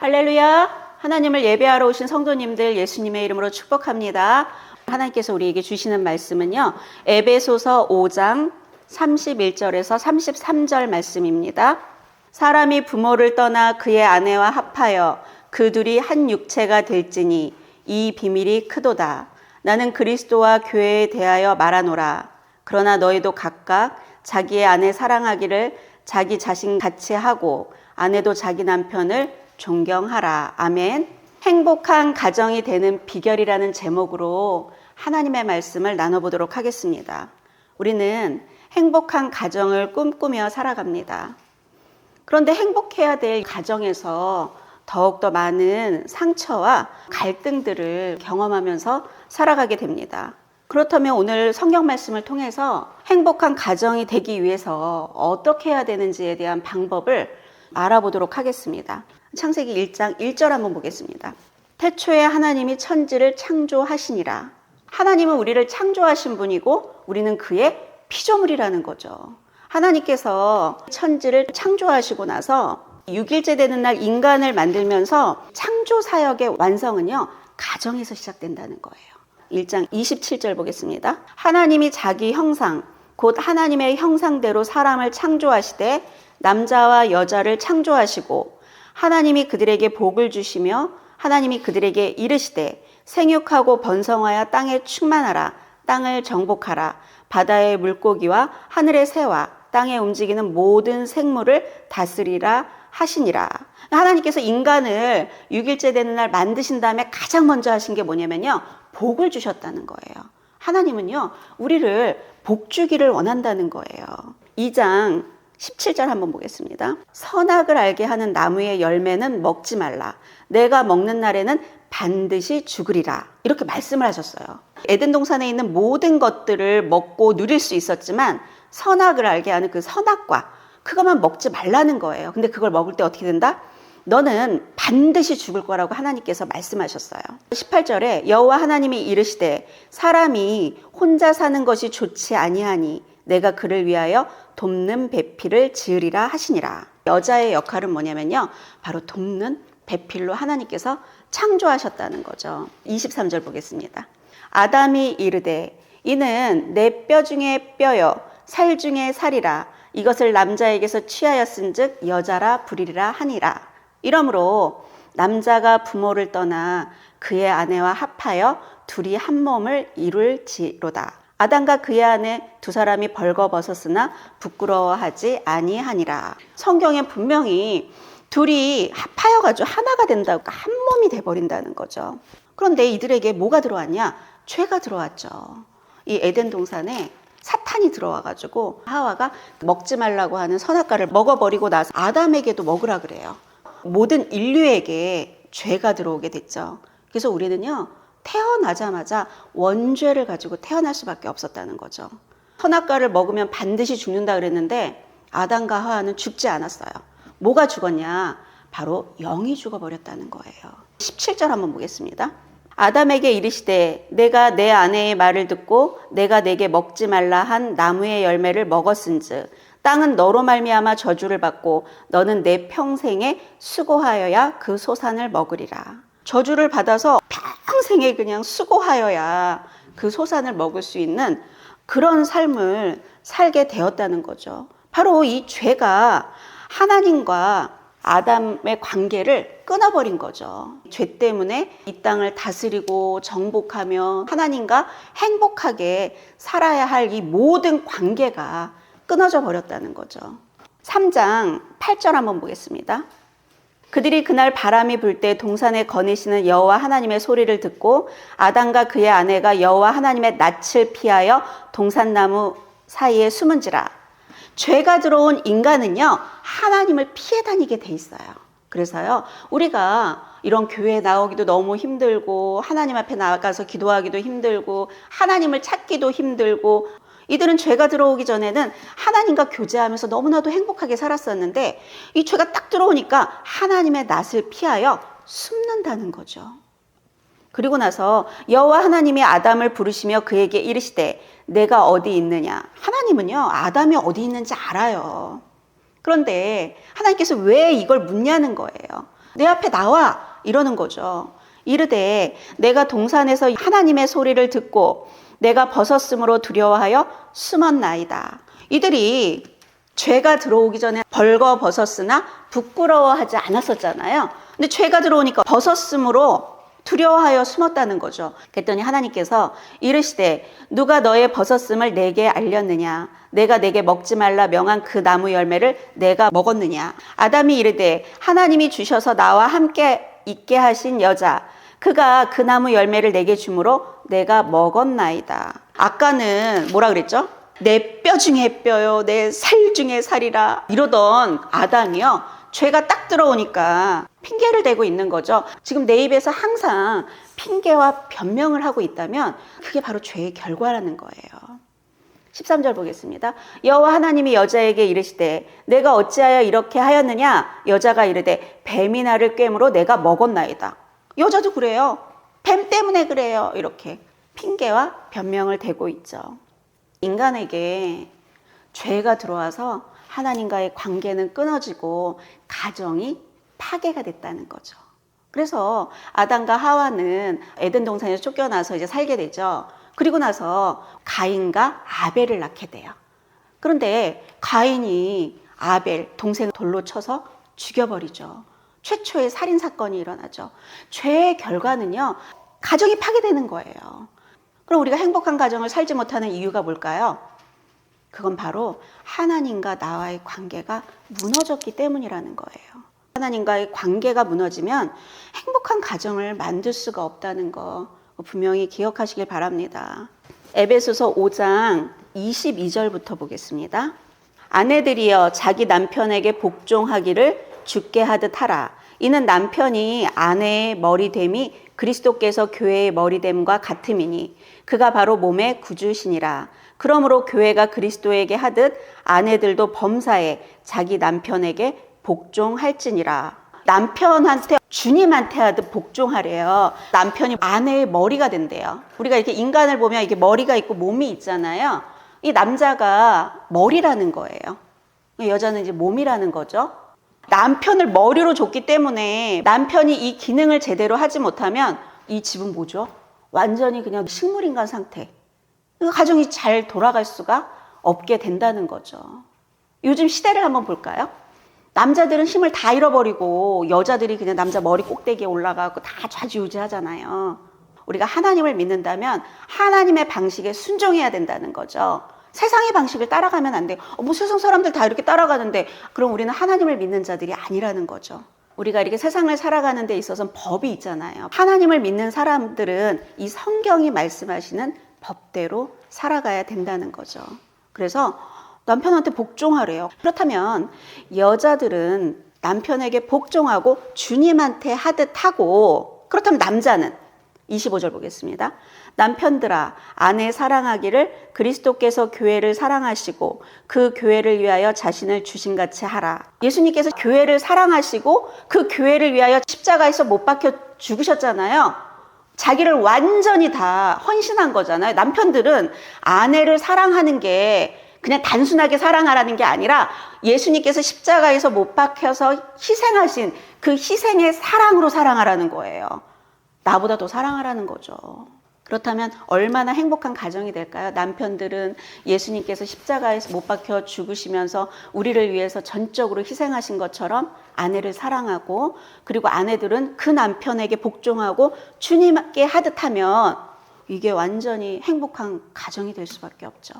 할렐루야! 하나님을 예배하러 오신 성도님들 예수님의 이름으로 축복합니다. 하나님께서 우리에게 주시는 말씀은요, 에베소서 5장 31절에서 33절 말씀입니다. 사람이 부모를 떠나 그의 아내와 합하여 그 둘이 한 육체가 될지니 이 비밀이 크도다. 나는 그리스도와 교회에 대하여 말하노라. 그러나 너희도 각각 자기의 아내 사랑하기를 자기 자신 같이 하고 아내도 자기 남편을 존경하라. 아멘. 행복한 가정이 되는 비결이라는 제목으로 하나님의 말씀을 나눠보도록 하겠습니다. 우리는 행복한 가정을 꿈꾸며 살아갑니다. 그런데 행복해야 될 가정에서 더욱더 많은 상처와 갈등들을 경험하면서 살아가게 됩니다. 그렇다면 오늘 성경 말씀을 통해서 행복한 가정이 되기 위해서 어떻게 해야 되는지에 대한 방법을 알아보도록 하겠습니다. 창세기 1장 1절 한번 보겠습니다. 태초에 하나님이 천지를 창조하시니라. 하나님은 우리를 창조하신 분이고 우리는 그의 피조물이라는 거죠. 하나님께서 천지를 창조하시고 나서 6일째 되는 날 인간을 만들면서 창조 사역의 완성은요, 가정에서 시작된다는 거예요. 1장 27절 보겠습니다. 하나님이 자기 형상, 곧 하나님의 형상대로 사람을 창조하시되 남자와 여자를 창조하시고 하나님이 그들에게 복을 주시며 하나님이 그들에게 이르시되 생육하고 번성하여 땅에 충만하라. 땅을 정복하라. 바다의 물고기와 하늘의 새와 땅에 움직이는 모든 생물을 다스리라 하시니라. 하나님께서 인간을 6일째 되는 날 만드신 다음에 가장 먼저 하신 게 뭐냐면요, 복을 주셨다는 거예요. 하나님은요, 우리를 복 주기를 원한다는 거예요. 2장 17절 한번 보겠습니다. 선악을 알게 하는 나무의 열매는 먹지 말라. 내가 먹는 날에는 반드시 죽으리라. 이렇게 말씀을 하셨어요. 에덴 동산에 있는 모든 것들을 먹고 누릴 수 있었지만 선악을 알게 하는 그 선악과 그것만 먹지 말라는 거예요. 근데 그걸 먹을 때 어떻게 된다? 너는 반드시 죽을 거라고 하나님께서 말씀하셨어요. 18절에 여호와 하나님이 이르시되 사람이 혼자 사는 것이 좋지 아니하니 내가 그를 위하여 돕는 배필을 지으리라 하시니라. 여자의 역할은 뭐냐면요, 바로 돕는 배필로 하나님께서 창조하셨다는 거죠. 23절 보겠습니다. 아담이 이르되 이는 내 뼈 중에 뼈여 살 중에 살이라. 이것을 남자에게서 취하였은즉 여자라 부리리라 하니라. 이러므로 남자가 부모를 떠나 그의 아내와 합하여 둘이 한 몸을 이룰지로다. 아담과 그의 아내 두 사람이 벌거벗었으나 부끄러워하지 아니하니라. 성경에 분명히 둘이 합하여가지고 하나가 된다고 한 몸이 돼버린다는 거죠. 그런데 이들에게 뭐가 들어왔냐? 죄가 들어왔죠. 이 에덴 동산에 사탄이 들어와가지고 하와가 먹지 말라고 하는 선악과를 먹어버리고 나서 아담에게도 먹으라 그래요. 모든 인류에게 죄가 들어오게 됐죠. 그래서 우리는요, 태어나자마자 원죄를 가지고 태어날 수밖에 없었다는 거죠. 선악과를 먹으면 반드시 죽는다 그랬는데 아담과 하와는 죽지 않았어요. 뭐가 죽었냐? 바로 영이 죽어버렸다는 거예요. 17절 한번 보겠습니다. 아담에게 이르시되 내가 내 아내의 말을 듣고 내가 내게 먹지 말라 한 나무의 열매를 먹었은즉 땅은 너로 말미암아 저주를 받고 너는 내 평생에 수고하여야 그 소산을 먹으리라. 저주를 받아서 평생에 그냥 수고하여야 그 소산을 먹을 수 있는 그런 삶을 살게 되었다는 거죠. 바로 이 죄가 하나님과 아담의 관계를 끊어버린 거죠. 죄 때문에 이 땅을 다스리고 정복하며 하나님과 행복하게 살아야 할 이 모든 관계가 끊어져 버렸다는 거죠. 3장 8절 한번 보겠습니다. 그들이 그날 바람이 불 때 동산에 거니시는 여호와 하나님의 소리를 듣고 아담과 그의 아내가 여호와 하나님의 낯을 피하여 동산나무 사이에 숨은지라. 죄가 들어온 인간은요, 하나님을 피해 다니게 돼 있어요. 그래서요, 우리가 이런 교회에 나오기도 너무 힘들고 하나님 앞에 나가서 기도하기도 힘들고 하나님을 찾기도 힘들고, 이들은 죄가 들어오기 전에는 하나님과 교제하면서 너무나도 행복하게 살았었는데 이 죄가 딱 들어오니까 하나님의 낯을 피하여 숨는다는 거죠. 그리고 나서 여호와 하나님이 아담을 부르시며 그에게 이르시되 내가 어디 있느냐. 하나님은요, 아담이 어디 있는지 알아요. 그런데 하나님께서 왜 이걸 묻냐는 거예요. 내 앞에 나와 이러는 거죠. 이르되 내가 동산에서 하나님의 소리를 듣고 내가 벗었으므로 두려워하여 숨었나이다. 이들이 죄가 들어오기 전에 벌거벗었으나 부끄러워하지 않았었잖아요. 근데 죄가 들어오니까 벗었으므로 두려워하여 숨었다는 거죠. 그랬더니 하나님께서 이르시되 누가 너의 벗었음을 내게 알렸느냐? 내가 내게 먹지 말라 명한 그 나무 열매를 내가 먹었느냐? 아담이 이르되 하나님이 주셔서 나와 함께 있게 하신 여자 그가 그 나무 열매를 내게 주므로 내가 먹었나이다. 아까는 뭐라 그랬죠? 내 뼈 중에 뼈요, 내 살 중에 살이라 이러던 아담이요. 죄가 딱 들어오니까 핑계를 대고 있는 거죠. 지금 내 입에서 항상 핑계와 변명을 하고 있다면 그게 바로 죄의 결과라는 거예요. 13절 보겠습니다. 여호와 하나님이 여자에게 이르시되 내가 어찌하여 이렇게 하였느냐? 여자가 이르되 뱀이 나를 꿰므로 내가 먹었나이다. 여자도 그래요. 뱀 때문에 그래요. 이렇게 핑계와 변명을 대고 있죠. 인간에게 죄가 들어와서 하나님과의 관계는 끊어지고 가정이 파괴가 됐다는 거죠. 그래서 아담과 하와는 에덴 동산에서 쫓겨나서 이제 살게 되죠. 그리고 나서 가인과 아벨을 낳게 돼요. 그런데 가인이 아벨 동생 돌로 쳐서 죽여버리죠. 최초의 살인 사건이 일어나죠. 죄의 결과는요, 가정이 파괴되는 거예요. 그럼 우리가 행복한 가정을 살지 못하는 이유가 뭘까요? 그건 바로 하나님과 나와의 관계가 무너졌기 때문이라는 거예요. 하나님과의 관계가 무너지면 행복한 가정을 만들 수가 없다는 거 분명히 기억하시길 바랍니다. 에베소서 5장 22절부터 보겠습니다. 아내들이여 자기 남편에게 복종하기를 주께 하듯 하라. 이는 남편이 아내의 머리됨이 그리스도께서 교회의 머리됨과 같음이니 그가 바로 몸의 구주시니라. 그러므로 교회가 그리스도에게 하듯 아내들도 범사에 자기 남편에게 복종할지니라. 남편한테 주님한테 하듯 복종하래요. 남편이 아내의 머리가 된대요. 우리가 이렇게 인간을 보면 이게 머리가 있고 몸이 있잖아요. 이 남자가 머리라는 거예요. 여자는 이제 몸이라는 거죠. 남편을 머리로 줬기 때문에 남편이 이 기능을 제대로 하지 못하면 이 집은 뭐죠? 완전히 그냥 식물인간 상태. 가정이 잘 돌아갈 수가 없게 된다는 거죠. 요즘 시대를 한번 볼까요? 남자들은 힘을 다 잃어버리고 여자들이 그냥 남자 머리 꼭대기에 올라가고 다 좌지우지 하잖아요. 우리가 하나님을 믿는다면 하나님의 방식에 순종해야 된다는 거죠. 세상의 방식을 따라가면 안 돼요. 뭐 세상 사람들 다 이렇게 따라가는데 그럼 우리는 하나님을 믿는 자들이 아니라는 거죠. 우리가 이렇게 세상을 살아가는 데 있어서는 법이 있잖아요. 하나님을 믿는 사람들은 이 성경이 말씀하시는 법대로 살아가야 된다는 거죠. 그래서 남편한테 복종하래요. 그렇다면 여자들은 남편에게 복종하고 주님한테 하듯 하고, 그렇다면 남자는 25절 보겠습니다. 남편들아 아내 사랑하기를 그리스도께서 교회를 사랑하시고 그 교회를 위하여 자신을 주신같이 하라. 예수님께서 교회를 사랑하시고 그 교회를 위하여 십자가에서 못 박혀 죽으셨잖아요. 자기를 완전히 다 헌신한 거잖아요. 남편들은 아내를 사랑하는 게 그냥 단순하게 사랑하라는 게 아니라 예수님께서 십자가에서 못 박혀서 희생하신 그 희생의 사랑으로 사랑하라는 거예요. 나보다 더 사랑하라는 거죠. 그렇다면 얼마나 행복한 가정이 될까요? 남편들은 예수님께서 십자가에서 못 박혀 죽으시면서 우리를 위해서 전적으로 희생하신 것처럼 아내를 사랑하고, 그리고 아내들은 그 남편에게 복종하고 주님께 하듯 하면 이게 완전히 행복한 가정이 될 수밖에 없죠.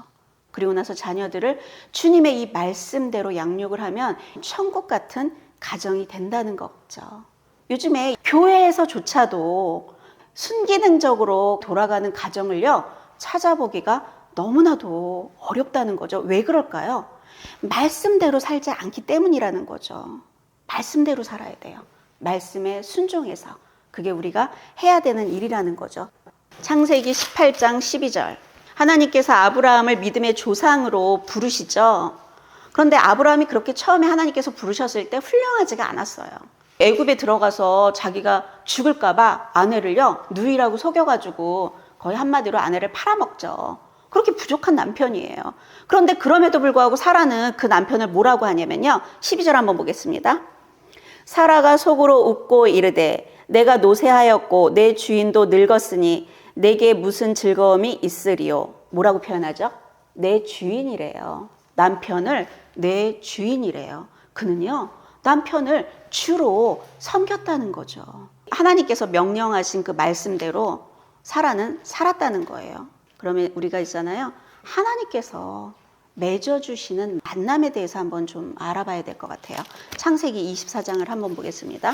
그리고 나서 자녀들을 주님의 이 말씀대로 양육을 하면 천국 같은 가정이 된다는 거죠. 요즘에 교회에서조차도 순기능적으로 돌아가는 가정을요, 찾아보기가 너무나도 어렵다는 거죠. 왜 그럴까요? 말씀대로 살지 않기 때문이라는 거죠. 말씀대로 살아야 돼요. 말씀에 순종해서. 그게 우리가 해야 되는 일이라는 거죠. 창세기 18장 12절. 하나님께서 아브라함을 믿음의 조상으로 부르시죠. 그런데 아브라함이 그렇게 처음에 하나님께서 부르셨을 때 훌륭하지가 않았어요. 애굽에 들어가서 자기가 죽을까 봐 아내를요, 누이라고 속여가지고 거의 한마디로 아내를 팔아먹죠. 그렇게 부족한 남편이에요. 그런데 그럼에도 불구하고 사라는 그 남편을 뭐라고 하냐면요, 12절 한번 보겠습니다. 사라가 속으로 웃고 이르되 내가 노쇠하였고 내 주인도 늙었으니 내게 무슨 즐거움이 있으리요. 뭐라고 표현하죠? 내 주인이래요. 남편을 내 주인이래요. 그는요, 남편을 주로 섬겼다는 거죠. 하나님께서 명령하신 그 말씀대로 사라는 살았다는 거예요. 그러면 우리가 있잖아요, 하나님께서 맺어주시는 만남에 대해서 한번 좀 알아봐야 될 것 같아요. 창세기 24장을 한번 보겠습니다.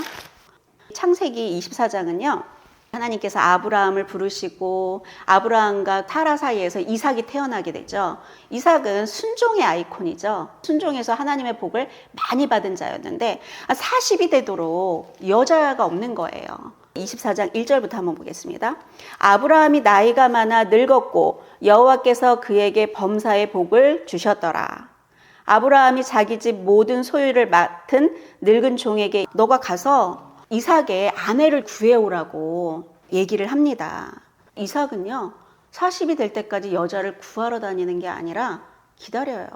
창세기 24장은요, 하나님께서 아브라함을 부르시고 아브라함과 타라 사이에서 이삭이 태어나게 되죠. 이삭은 순종의 아이콘이죠. 순종해서 하나님의 복을 많이 받은 자였는데 40이 되도록 여자가 없는 거예요. 24장 1절부터 한번 보겠습니다. 아브라함이 나이가 많아 늙었고 여호와께서 그에게 범사의 복을 주셨더라. 아브라함이 자기 집 모든 소유를 맡은 늙은 종에게 너가 가서 이삭의 아내를 구해오라고 얘기를 합니다. 이삭은요, 40이 될 때까지 여자를 구하러 다니는 게 아니라 기다려요.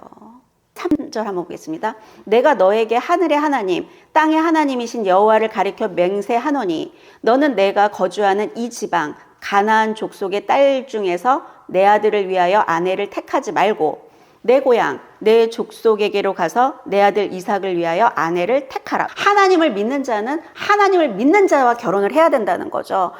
3절 한번 보겠습니다. 내가 너에게 하늘의 하나님, 땅의 하나님이신 여호와를 가리켜 맹세하노니 너는 내가 거주하는 이 지방 가나안 족속의 딸 중에서 내 아들을 위하여 아내를 택하지 말고 내 고향, 내 족속에게로 가서 내 아들 이삭을 위하여 아내를 택하라. 하나님을 믿는 자는 하나님을 믿는 자와 결혼을 해야 된다는 거죠.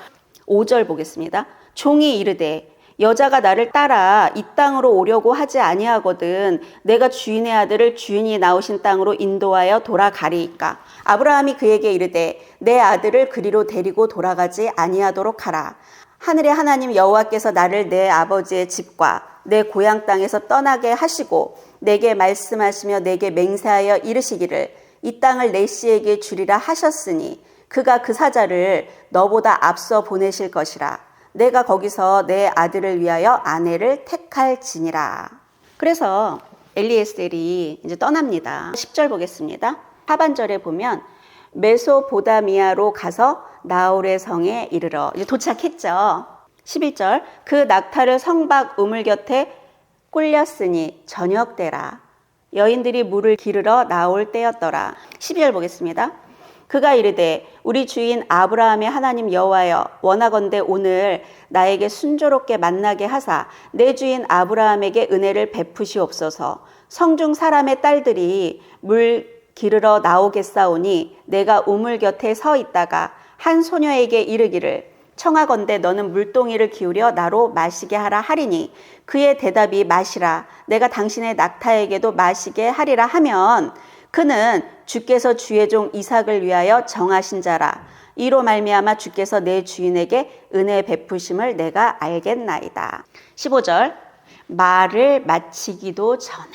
5절 보겠습니다. 종이 이르되 여자가 나를 따라 이 땅으로 오려고 하지 아니하거든 내가 주인의 아들을 주인이 나오신 땅으로 인도하여 돌아가리이까. 아브라함이 그에게 이르되 내 아들을 그리로 데리고 돌아가지 아니하도록 하라. 하늘의 하나님 여호와께서 나를 내 아버지의 집과 내 고향 땅에서 떠나게 하시고 내게 말씀하시며 내게 맹세하여 이르시기를 이 땅을 내 씨에게 주리라 하셨으니 그가 그 사자를 너보다 앞서 보내실 것이라. 내가 거기서 내 아들을 위하여 아내를 택할지니라. 그래서 엘리에셀이 이제 떠납니다. 10절 보겠습니다. 하반절에 보면 메소보다미아로 가서 나홀의 성에 이르러 이제 도착했죠. 11절 그 낙타를 성박 우물 곁에 꿀렸으니 저녁 때라. 여인들이 물을 기르러 나올 때였더라. 12절 보겠습니다. 그가 이르되 우리 주인 아브라함의 하나님 여호와여 원하건대 오늘 나에게 순조롭게 만나게 하사 내 주인 아브라함에게 은혜를 베푸시옵소서. 성중 사람의 딸들이 물 기르러 나오겠사오니 내가 우물 곁에 서 있다가 한 소녀에게 이르기를 청하건대 너는 물동이를 기울여 나로 마시게 하라 하리니 그의 대답이 마시라 내가 당신의 낙타에게도 마시게 하리라 하면 그는 주께서 주의 종 이삭을 위하여 정하신 자라. 이로 말미암아 주께서 내 주인에게 은혜 베푸심을 내가 알겠나이다. 15절 말을 마치기도 전에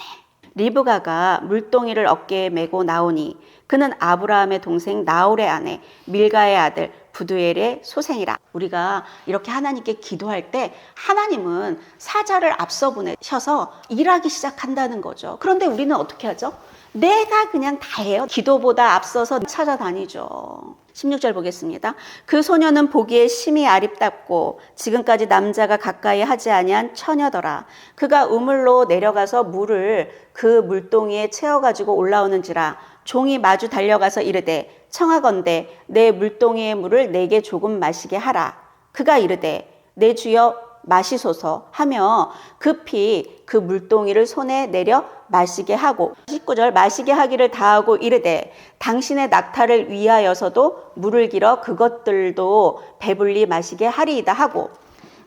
리브가가 물동이를 어깨에 메고 나오니 그는 아브라함의 동생 나홀의 아내 밀가의 아들 부두엘의 소생이라. 우리가 이렇게 하나님께 기도할 때 하나님은 사자를 앞서 보내셔서 일하기 시작한다는 거죠. 그런데 우리는 어떻게 하죠? 내가 그냥 다 해요. 기도보다 앞서서 찾아다니죠. 16절 보겠습니다. 그 소녀는 보기에 심히 아립답고 지금까지 남자가 가까이 하지 아니한 처녀더라. 그가 우물로 내려가서 물을 그 물동이에 채워가지고 올라오는지라. 종이 마주 달려가서 이르되 청하건대 내 물동이의 물을 내게 조금 마시게 하라. 그가 이르되 내 주여 마시소서 하며 급히 그 물동이를 손에 내려 마시게 하고 19절 마시게 하기를 다하고 이르되 당신의 낙타를 위하여서도 물을 길어 그것들도 배불리 마시게 하리이다 하고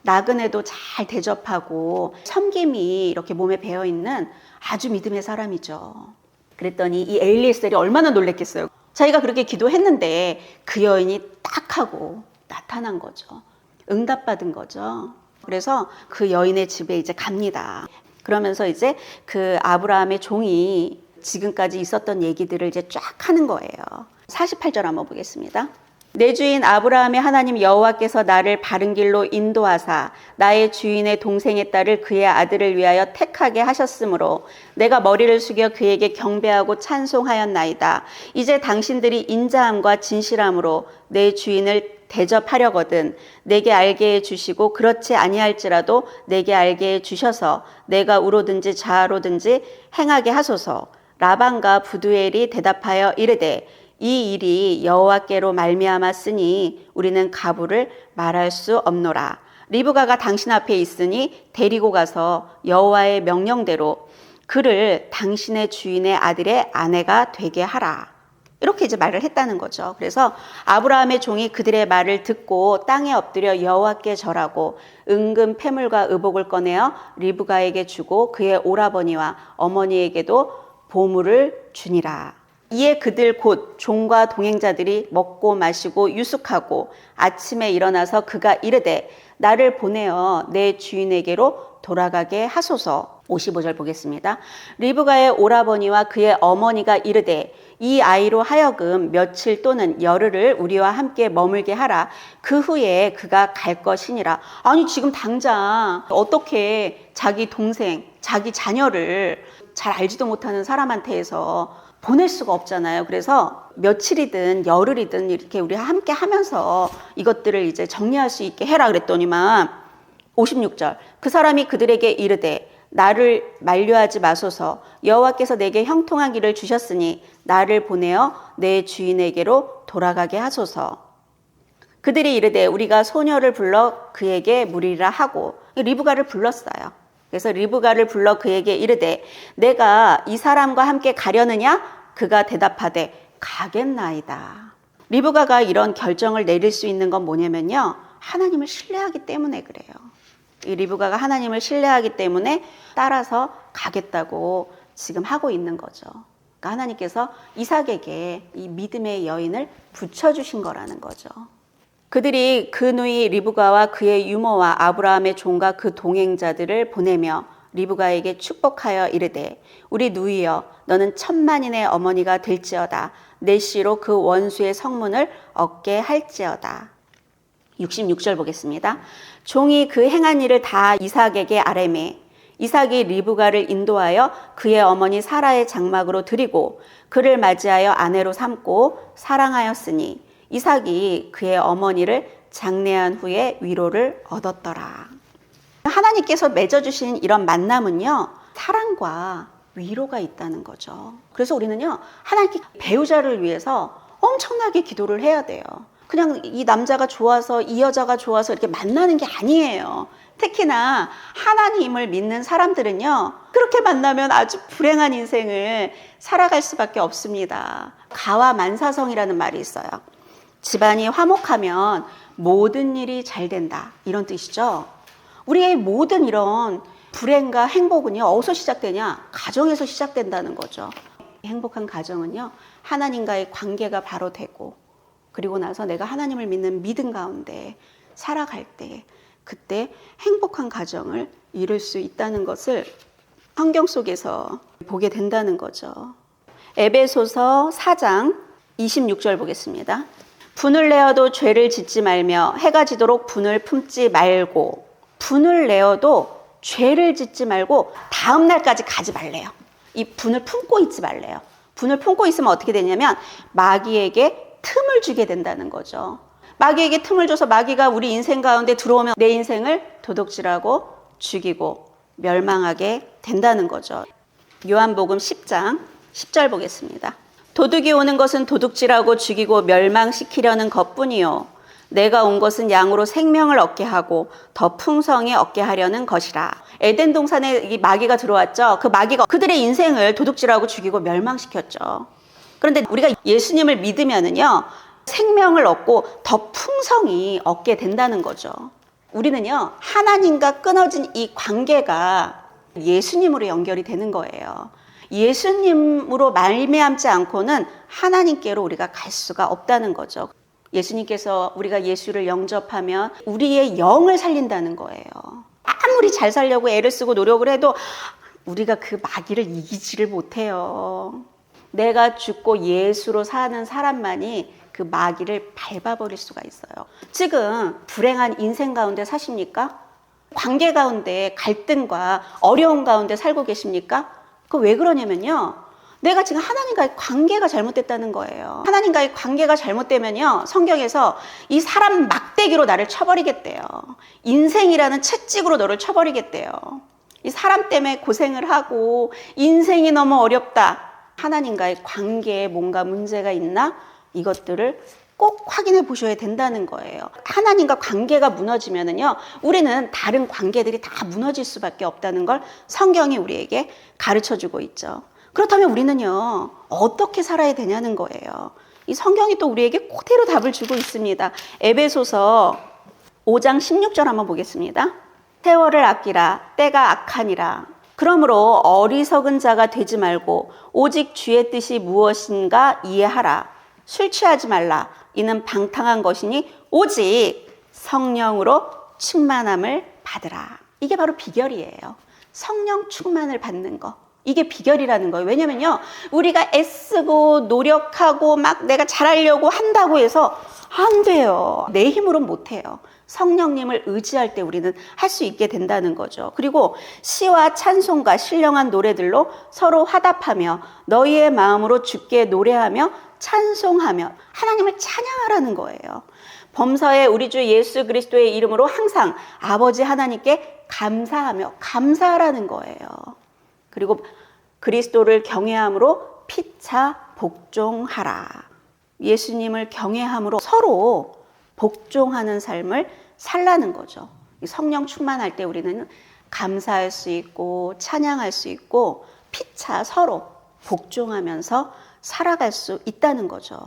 나그네도 잘 대접하고 섬김이 이렇게 몸에 배어있는 아주 믿음의 사람이죠. 그랬더니 이 엘리에셀이 얼마나 놀랬겠어요. 자기가 그렇게 기도했는데 그 여인이 딱 하고 나타난 거죠. 응답받은 거죠. 그래서 그 여인의 집에 이제 갑니다. 그러면서 이제 그 아브라함의 종이 지금까지 있었던 얘기들을 이제 쫙 하는 거예요. 48절 한번 보겠습니다. 내 주인 아브라함의 하나님 여호와께서 나를 바른 길로 인도하사 나의 주인의 동생의 딸을 그의 아들을 위하여 택하게 하셨으므로 내가 머리를 숙여 그에게 경배하고 찬송하였나이다. 이제 당신들이 인자함과 진실함으로 내 주인을 대접하려거든 내게 알게 해주시고 그렇지 아니할지라도 내게 알게 해주셔서 내가 우로든지 좌로든지 행하게 하소서. 라반과 부두엘이 대답하여 이르되 이 일이 여호와께로 말미암았으니 우리는 가부를 말할 수 없노라. 리브가가 당신 앞에 있으니 데리고 가서 여호와의 명령대로 그를 당신의 주인의 아들의 아내가 되게 하라. 이렇게 이제 말을 했다는 거죠. 그래서 아브라함의 종이 그들의 말을 듣고 땅에 엎드려 여호와께 절하고 은금 패물과 의복을 꺼내어 리브가에게 주고 그의 오라버니와 어머니에게도 보물을 주니라. 이에 그들 곧 종과 동행자들이 먹고 마시고 유숙하고 아침에 일어나서 그가 이르되 나를 보내어 내 주인에게로 돌아가게 하소서. 55절 보겠습니다. 리브가의 오라버니와 그의 어머니가 이르되 이 아이로 하여금 며칠 또는 열흘을 우리와 함께 머물게 하라. 그 후에 그가 갈 것이니라. 아니 지금 당장 어떻게 자기 동생, 자기 자녀를 잘 알지도 못하는 사람한테서 보낼 수가 없잖아요. 그래서 며칠이든 열흘이든 이렇게 우리 함께 하면서 이것들을 이제 정리할 수 있게 해라 그랬더니만 56절 그 사람이 그들에게 이르되 나를 만류하지 마소서. 여호와께서 내게 형통한 길을 주셨으니 나를 보내어 내 주인에게로 돌아가게 하소서. 그들이 이르되 우리가 소녀를 불러 그에게 물으리라 하고 리브가를 불렀어요. 그래서 리브가를 불러 그에게 이르되 내가 이 사람과 함께 가려느냐? 그가 대답하되 가겠나이다. 리브가가 이런 결정을 내릴 수 있는 건 뭐냐면요, 하나님을 신뢰하기 때문에 그래요. 이 리브가가 하나님을 신뢰하기 때문에 따라서 가겠다고 지금 하고 있는 거죠. 그러니까 하나님께서 이삭에게 이 믿음의 여인을 붙여주신 거라는 거죠. 그들이 그 누이 리브가와 그의 유모와 아브라함의 종과 그 동행자들을 보내며 리브가에게 축복하여 이르되 우리 누이여 너는 천만인의 어머니가 될지어다. 내 씨로 그 원수의 성문을 얻게 할지어다. 66절 보겠습니다. 종이 그 행한 일을 다 이삭에게 아뢰매 이삭이 리브가를 인도하여 그의 어머니 사라의 장막으로 들이고 그를 맞이하여 아내로 삼고 사랑하였으니 이삭이 그의 어머니를 장례한 후에 위로를 얻었더라. 하나님께서 맺어주신 이런 만남은요, 사랑과 위로가 있다는 거죠. 그래서 우리는요, 하나님께 배우자를 위해서 엄청나게 기도를 해야 돼요. 그냥 이 남자가 좋아서 이 여자가 좋아서 이렇게 만나는 게 아니에요. 특히나 하나님을 믿는 사람들은요, 그렇게 만나면 아주 불행한 인생을 살아갈 수밖에 없습니다. 가와만사성이라는 말이 있어요. 집안이 화목하면 모든 일이 잘 된다, 이런 뜻이죠. 우리의 모든 이런 불행과 행복은요, 어디서 시작되냐? 가정에서 시작된다는 거죠. 행복한 가정은요, 하나님과의 관계가 바로 되고, 그리고 나서 내가 하나님을 믿는 믿음 가운데 살아갈 때, 그때 행복한 가정을 이룰 수 있다는 것을 성경 속에서 보게 된다는 거죠. 에베소서 4장 26절 보겠습니다. 분을 내어도 죄를 짓지 말며 해가 지도록 분을 품지 말고, 분을 내어도 죄를 짓지 말고 다음 날까지 가지 말래요. 이 분을 품고 있지 말래요. 분을 품고 있으면 어떻게 되냐면 마귀에게 틈을 주게 된다는 거죠. 마귀에게 틈을 줘서 마귀가 우리 인생 가운데 들어오면 내 인생을 도둑질하고 죽이고 멸망하게 된다는 거죠. 요한복음 10장 10절 보겠습니다. 도둑이 오는 것은 도둑질하고 죽이고 멸망시키려는 것뿐이요 내가 온 것은 양으로 생명을 얻게 하고 더 풍성히 얻게 하려는 것이라. 에덴 동산에 이 마귀가 들어왔죠. 그 마귀가 그들의 인생을 도둑질하고 죽이고 멸망시켰죠. 그런데 우리가 예수님을 믿으면은요, 생명을 얻고 더 풍성히 얻게 된다는 거죠. 우리는요, 하나님과 끊어진 이 관계가 예수님으로 연결이 되는 거예요. 예수님으로 말미암지 않고는 하나님께로 우리가 갈 수가 없다는 거죠. 예수님께서 우리가 예수를 영접하면 우리의 영을 살린다는 거예요. 아무리 잘 살려고 애를 쓰고 노력을 해도 우리가 그 마귀를 이기지를 못해요. 내가 죽고 예수로 사는 사람만이 그 마귀를 밟아버릴 수가 있어요. 지금 불행한 인생 가운데 사십니까? 관계 가운데 갈등과 어려움 가운데 살고 계십니까? 그 왜 그러냐면요, 내가 지금 하나님과의 관계가 잘못됐다는 거예요. 하나님과의 관계가 잘못되면요, 성경에서 이 사람 막대기로 나를 쳐버리겠대요. 인생이라는 채찍으로 너를 쳐버리겠대요. 이 사람 때문에 고생을 하고 인생이 너무 어렵다, 하나님과의 관계에 뭔가 문제가 있나? 이것들을 꼭 확인해 보셔야 된다는 거예요. 하나님과 관계가 무너지면은요, 우리는 다른 관계들이 다 무너질 수밖에 없다는 걸 성경이 우리에게 가르쳐 주고 있죠. 그렇다면 우리는요, 어떻게 살아야 되냐는 거예요. 이 성경이 또 우리에게 그대로 답을 주고 있습니다. 에베소서 5장 16절 한번 보겠습니다. 세월을 아끼라, 때가 악하니라. 그러므로 어리석은 자가 되지 말고 오직 주의 뜻이 무엇인가 이해하라. 술 취하지 말라. 이는 방탕한 것이니 오직 성령으로 충만함을 받으라. 이게 바로 비결이에요. 성령 충만을 받는 거. 이게 비결이라는 거예요. 왜냐면요, 우리가 애쓰고 노력하고 막 내가 잘하려고 한다고 해서 안 돼요. 내 힘으로는 못해요. 성령님을 의지할 때 우리는 할 수 있게 된다는 거죠. 그리고 시와 찬송과 신령한 노래들로 서로 화답하며 너희의 마음으로 주께 노래하며 찬송하며 하나님을 찬양하라는 거예요. 범사에 우리 주 예수 그리스도의 이름으로 항상 아버지 하나님께 감사하며 감사하라는 거예요. 그리고 그리스도를 경외함으로 피차 복종하라. 예수님을 경외함으로 서로 복종하는 삶을 살라는 거죠. 성령 충만할 때 우리는 감사할 수 있고 찬양할 수 있고 피차 서로 복종하면서 살아갈 수 있다는 거죠.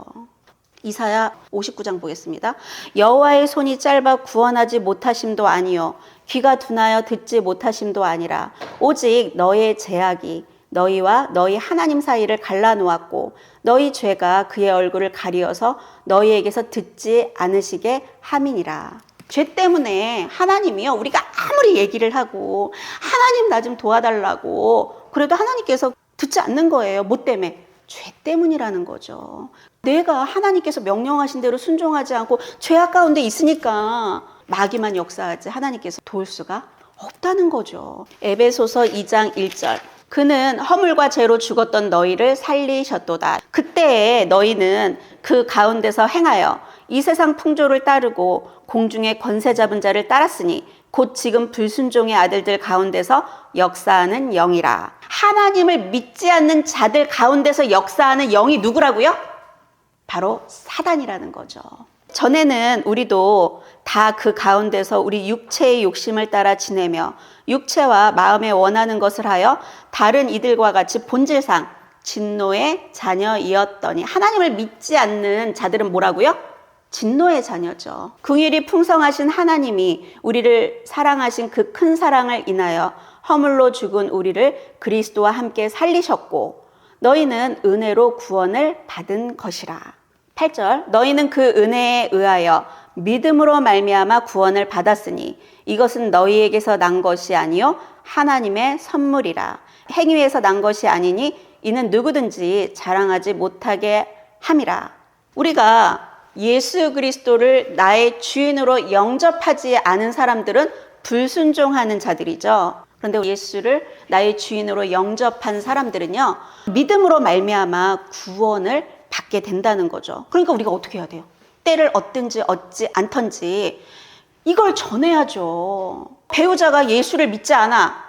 이사야 59장 보겠습니다. 여호와의 손이 짧아 구원하지 못하심도 아니요 귀가 둔하여 듣지 못하심도 아니라 오직 너의 죄악이 너희와 너희 하나님 사이를 갈라놓았고 너희 죄가 그의 얼굴을 가리어서 너희에게서 듣지 않으시게 함이니라. 죄 때문에 하나님이요, 우리가 아무리 얘기를 하고 하나님 나 좀 도와달라고 그래도 하나님께서 듣지 않는 거예요. 뭐 때문에? 죄 때문이라는 거죠. 내가 하나님께서 명령하신 대로 순종하지 않고 죄악 가운데 있으니까 마귀만 역사하지 하나님께서 도울 수가 없다는 거죠. 에베소서 2장 1절. 그는 허물과 죄로 죽었던 너희를 살리셨도다. 그때에 너희는 그 가운데서 행하여 이 세상 풍조를 따르고 공중의 권세 잡은 자를 따랐으니 곧 지금 불순종의 아들들 가운데서 역사하는 영이라. 하나님을 믿지 않는 자들 가운데서 역사하는 영이 누구라고요? 바로 사단이라는 거죠. 전에는 우리도 다 그 가운데서 우리 육체의 욕심을 따라 지내며 육체와 마음에 원하는 것을 하여 다른 이들과 같이 본질상 진노의 자녀이었더니 하나님을 믿지 않는 자들은 뭐라고요? 진노의 자녀죠. 긍휼이 풍성하신 하나님이 우리를 사랑하신 그 큰 사랑을 인하여 허물로 죽은 우리를 그리스도와 함께 살리셨고 너희는 은혜로 구원을 받은 것이라. 8절. 너희는 그 은혜에 의하여 믿음으로 말미암아 구원을 받았으니 이것은 너희에게서 난 것이 아니요 하나님의 선물이라. 행위에서 난 것이 아니니 이는 누구든지 자랑하지 못하게 함이라. 우리가 예수 그리스도를 나의 주인으로 영접하지 않은 사람들은 불순종하는 자들이죠. 그런데 예수를 나의 주인으로 영접한 사람들은요, 믿음으로 말미암아 구원을 받게 된다는 거죠. 그러니까 우리가 어떻게 해야 돼요? 때를 얻든지 얻지 않던지 이걸 전해야죠. 배우자가 예수를 믿지 않아.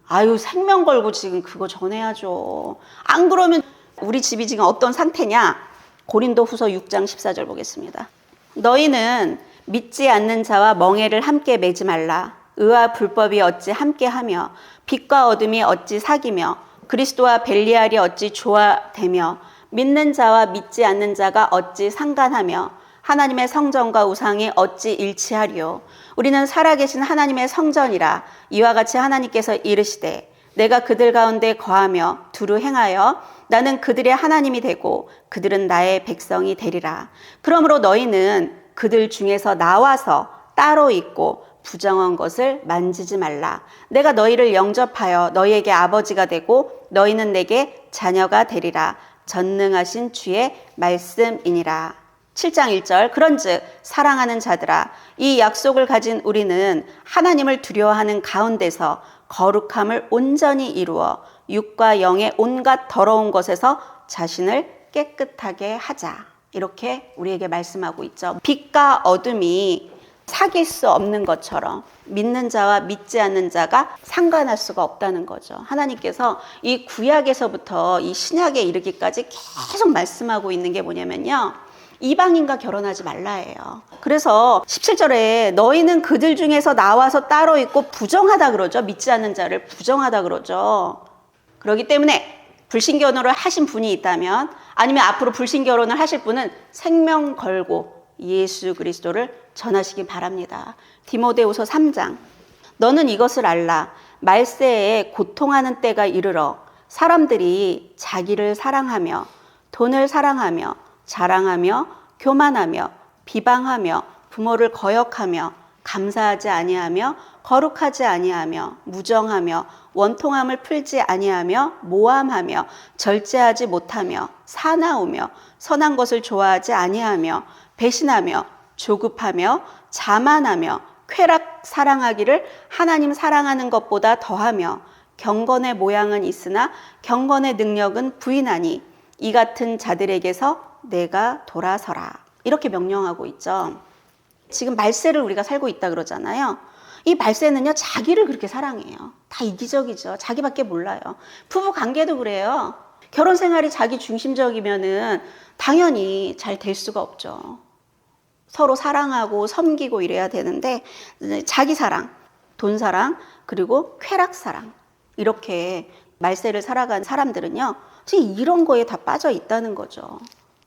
아유, 생명 걸고 지금 그거 전해야죠. 안 그러면 우리 집이 지금 어떤 상태냐? 고린도후서 6장 14절 보겠습니다. 너희는 믿지 않는 자와 멍에를 함께 매지 말라. 의와 불법이 어찌 함께하며 빛과 어둠이 어찌 사귀며 그리스도와 벨리알이 어찌 조화되며 믿는 자와 믿지 않는 자가 어찌 상관하며 하나님의 성전과 우상이 어찌 일치하리요. 우리는 살아계신 하나님의 성전이라. 이와 같이 하나님께서 이르시되 내가 그들 가운데 거하며 두루 행하여 나는 그들의 하나님이 되고 그들은 나의 백성이 되리라. 그러므로 너희는 그들 중에서 나와서 따로 있고 부정한 것을 만지지 말라. 내가 너희를 영접하여 너희에게 아버지가 되고 너희는 내게 자녀가 되리라. 전능하신 주의 말씀이니라. 7장 1절. 그런즉 사랑하는 자들아, 이 약속을 가진 우리는 하나님을 두려워하는 가운데서 거룩함을 온전히 이루어 육과 영의 온갖 더러운 것에서 자신을 깨끗하게 하자. 이렇게 우리에게 말씀하고 있죠. 빛과 어둠이 사귈 수 없는 것처럼 믿는 자와 믿지 않는 자가 상관할 수가 없다는 거죠. 하나님께서 이 구약에서부터 이 신약에 이르기까지 계속 말씀하고 있는 게 뭐냐면요, 이방인과 결혼하지 말라예요. 그래서 17절에 너희는 그들 중에서 나와서 따로 있고 부정하다 그러죠. 믿지 않는 자를 부정하다 그러죠. 그렇기 때문에 불신결혼을 하신 분이 있다면, 아니면 앞으로 불신결혼을 하실 분은 생명 걸고 예수 그리스도를 전하시기 바랍니다. 디모데후서 3장. 너는 이것을 알라. 말세에 고통하는 때가 이르러 사람들이 자기를 사랑하며 돈을 사랑하며 자랑하며 교만하며 비방하며 부모를 거역하며 감사하지 아니하며 거룩하지 아니하며 무정하며 원통함을 풀지 아니하며 모함하며 절제하지 못하며 사나우며 선한 것을 좋아하지 아니하며 배신하며 조급하며 자만하며 쾌락 사랑하기를 하나님 사랑하는 것보다 더하며 경건의 모양은 있으나 경건의 능력은 부인하니 이 같은 자들에게서 내가 돌아서라. 이렇게 명령하고 있죠. 지금 말세를 우리가 살고 있다 그러잖아요. 이 말세는요, 자기를 그렇게 사랑해요. 다 이기적이죠. 자기밖에 몰라요. 부부 관계도 그래요. 결혼 생활이 자기 중심적이면은 당연히 잘 될 수가 없죠. 서로 사랑하고 섬기고 이래야 되는데, 자기 사랑, 돈 사랑, 그리고 쾌락 사랑, 이렇게 말세를 살아간 사람들은요, 지금 이런 거에 다 빠져 있다는 거죠.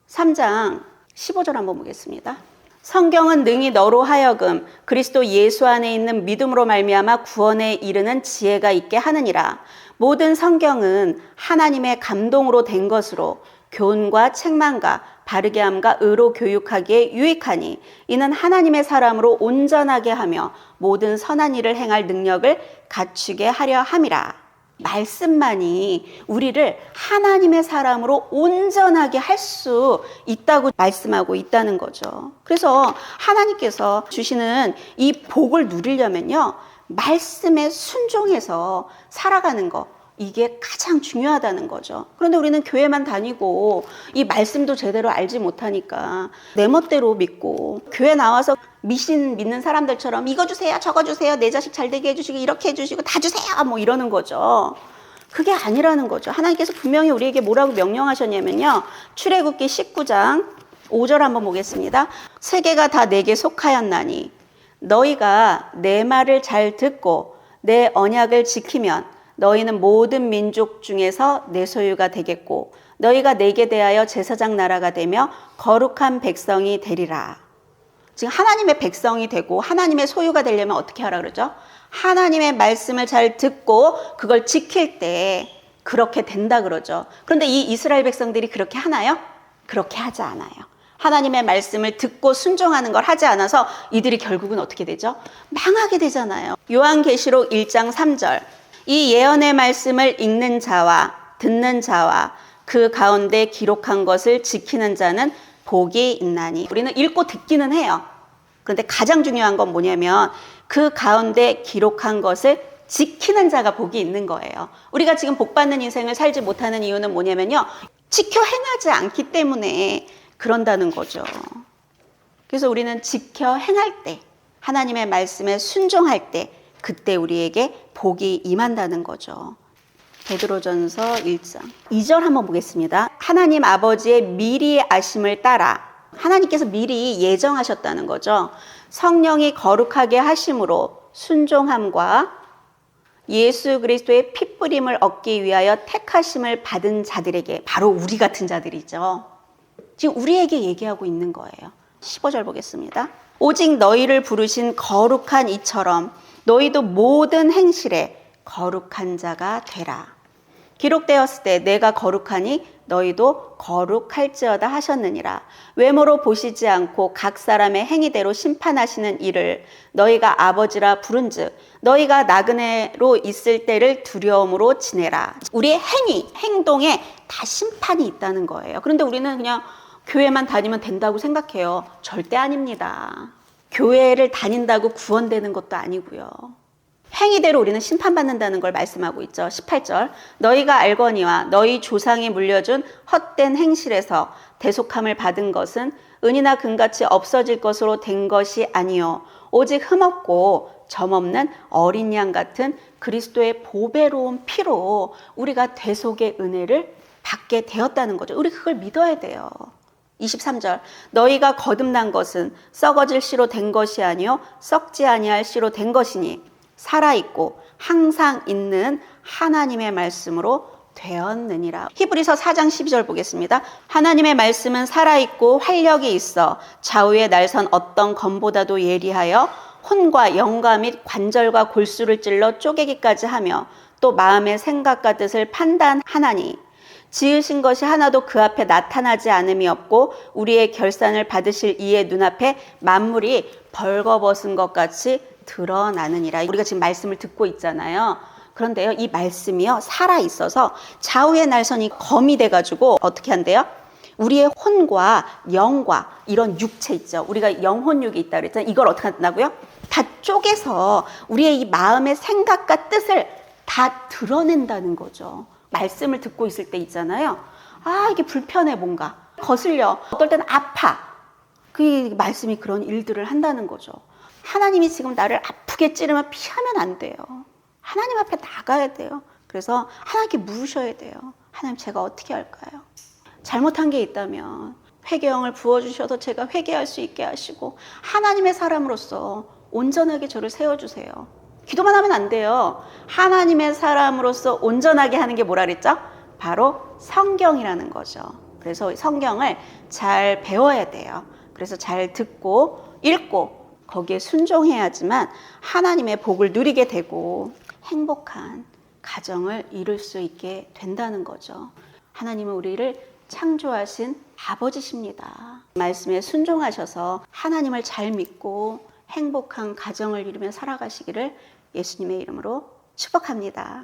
3장 15절 한번 보겠습니다. 성경은 능히 너로 하여금 그리스도 예수 안에 있는 믿음으로 말미암아 구원에 이르는 지혜가 있게 하느니라. 모든 성경은 하나님의 감동으로 된 것으로 교훈과 책망과 바르게 함과 의로 교육하기에 유익하니 이는 하나님의 사람으로 온전하게 하며 모든 선한 일을 행할 능력을 갖추게 하려 함이라. 말씀만이 우리를 하나님의 사람으로 온전하게 할 수 있다고 말씀하고 있다는 거죠. 그래서 하나님께서 주시는 이 복을 누리려면요, 말씀에 순종해서 살아가는 거, 이게 가장 중요하다는 거죠. 그런데 우리는 교회만 다니고 이 말씀도 제대로 알지 못하니까 내 멋대로 믿고, 교회 나와서 미신 믿는 사람들처럼 이거 주세요, 저거 주세요, 내 자식 잘 되게 해주시고 이렇게 해주시고 다 주세요, 뭐 이러는 거죠. 그게 아니라는 거죠. 하나님께서 분명히 우리에게 뭐라고 명령하셨냐면요, 출애굽기 19장 5절 한번 보겠습니다. 세계가 다 내게 속하였나니 너희가 내 말을 잘 듣고 내 언약을 지키면 너희는 모든 민족 중에서 내 소유가 되겠고 너희가 내게 대하여 제사장 나라가 되며 거룩한 백성이 되리라. 지금 하나님의 백성이 되고 하나님의 소유가 되려면 어떻게 하라 그러죠? 하나님의 말씀을 잘 듣고 그걸 지킬 때 그렇게 된다 그러죠. 그런데 이 이스라엘 백성들이 그렇게 하나요? 그렇게 하지 않아요. 하나님의 말씀을 듣고 순종하는 걸 하지 않아서 이들이 결국은 어떻게 되죠? 망하게 되잖아요. 요한계시록 1장 3절. 이 예언의 말씀을 읽는 자와 듣는 자와 그 가운데 기록한 것을 지키는 자는 복이 있나니. 우리는 읽고 듣기는 해요. 그런데 가장 중요한 건 뭐냐면 그 가운데 기록한 것을 지키는 자가 복이 있는 거예요. 우리가 지금 복받는 인생을 살지 못하는 이유는 뭐냐면요, 지켜 행하지 않기 때문에 그런다는 거죠. 그래서 우리는 지켜 행할 때, 하나님의 말씀에 순종할 때, 그때 우리에게 복이 임한다는 거죠. 베드로전서 1장 2절 한번 보겠습니다. 하나님 아버지의 미리 아심을 따라, 하나님께서 미리 예정하셨다는 거죠. 성령이 거룩하게 하심으로 순종함과 예수 그리스도의 핏부림을 얻기 위하여 택하심을 받은 자들에게, 바로 우리 같은 자들이죠. 지금 우리에게 얘기하고 있는 거예요. 15절 보겠습니다. 오직 너희를 부르신 거룩한 이처럼 너희도 모든 행실에 거룩한 자가 되라. 기록되었을 때 내가 거룩하니 너희도 거룩할지어다 하셨느니라. 외모로 보시지 않고 각 사람의 행위대로 심판하시는 이를 너희가 아버지라 부른즉 너희가 나그네로 있을 때를 두려움으로 지내라. 우리의 행위, 행동에 다 심판이 있다는 거예요. 그런데 우리는 그냥 교회만 다니면 된다고 생각해요. 절대 아닙니다. 교회를 다닌다고 구원되는 것도 아니고요. 행위대로 우리는 심판받는다는 걸 말씀하고 있죠. 18절. 너희가 알거니와 너희 조상이 물려준 헛된 행실에서 대속함을 받은 것은 은이나 금같이 없어질 것으로 된 것이 아니요 오직 흠없고 점없는 어린 양 같은 그리스도의 보배로운 피로 우리가 대속의 은혜를 받게 되었다는 거죠. 우리 그걸 믿어야 돼요. 23절 너희가 거듭난 것은 썩어질 씨로 된 것이 아니요 썩지 아니할 씨로 된 것이니 살아있고 항상 있는 하나님의 말씀으로 되었느니라. 히브리서 4장 12절 보겠습니다. 하나님의 말씀은 살아있고 활력이 있어 좌우에 날선 어떤 검보다도 예리하여 혼과 영과 및 관절과 골수를 찔러 쪼개기까지 하며 또 마음의 생각과 뜻을 판단하나니 지으신 것이 하나도 그 앞에 나타나지 않음이 없고 우리의 결산을 받으실 이의 눈앞에 만물이 벌거벗은 것 같이 드러나느니라. 우리가 지금 말씀을 듣고 있잖아요. 그런데요, 이 말씀이요 살아 있어서 좌우의 날선이 검이 돼가지고 어떻게 한대요? 우리의 혼과 영과 이런 육체 있죠. 우리가 영혼육이 있다 그랬잖아요. 이걸 어떻게 한다고요? 다 쪼개서 우리의 이 마음의 생각과 뜻을 다 드러낸다는 거죠. 말씀을 듣고 있을 때 있잖아요. 아, 이게 불편해 뭔가. 거슬려. 어떨 때는 아파. 그 말씀이 그런 일들을 한다는 거죠. 하나님이 지금 나를 아프게 찌르면 피하면 안 돼요. 하나님 앞에 나가야 돼요. 그래서 하나님께 물으셔야 돼요. 하나님 제가 어떻게 할까요? 잘못한 게 있다면 회개형을 부어주셔서 제가 회개할 수 있게 하시고 하나님의 사람으로서 온전하게 저를 세워주세요. 기도만 하면 안 돼요. 하나님의 사람으로서 온전하게 하는 게 뭐라 그랬죠? 바로 성경이라는 거죠. 그래서 성경을 잘 배워야 돼요. 그래서 잘 듣고 읽고 거기에 순종해야지만 하나님의 복을 누리게 되고 행복한 가정을 이룰 수 있게 된다는 거죠. 하나님은 우리를 창조하신 아버지십니다. 말씀에 순종하셔서 하나님을 잘 믿고 행복한 가정을 이루며 살아가시기를 예수님의 이름으로 축복합니다.